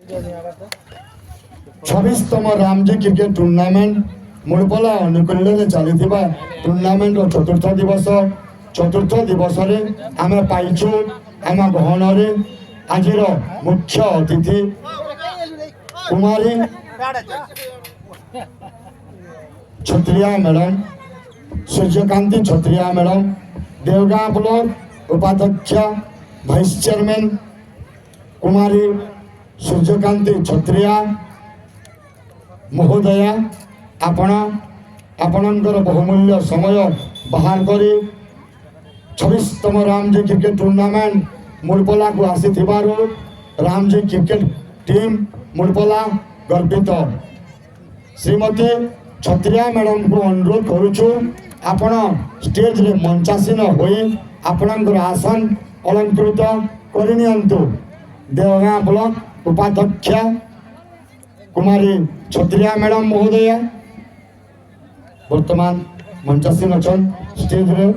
26तम Ramji cricket tournament मुड़पला अनुकूल्य चली tournament चतुर्थ दिवस आम पाइचु आम गहन आज मुख्य अतिथि कुमारी Chhatriya madam Suryakanti Chhatriya madam Devgaon block उपाध्यक्ष वाइस चेयरमैन कुमारी सूर्यकांति छत्रिया महोदया आपणकर बहुमूल्य समय बाहर करी 26तम रामजी क्रिकेट टूर्नामेंट मुड़पला को आसी रामजी क्रिकेट टीम मुड़पला गर्वित श्रीमती छत्रिया मैडम को अनुरोध करुचु आपण स्टेज रे मंचासीन होई आपणकर आसन अलंकृत करनियंतु देवगां ब्लॉक उपाध्यक्ष कुमारी छत्रिया मैडम महोदया वर्तमान मंचासीन अछन स्टेज रे।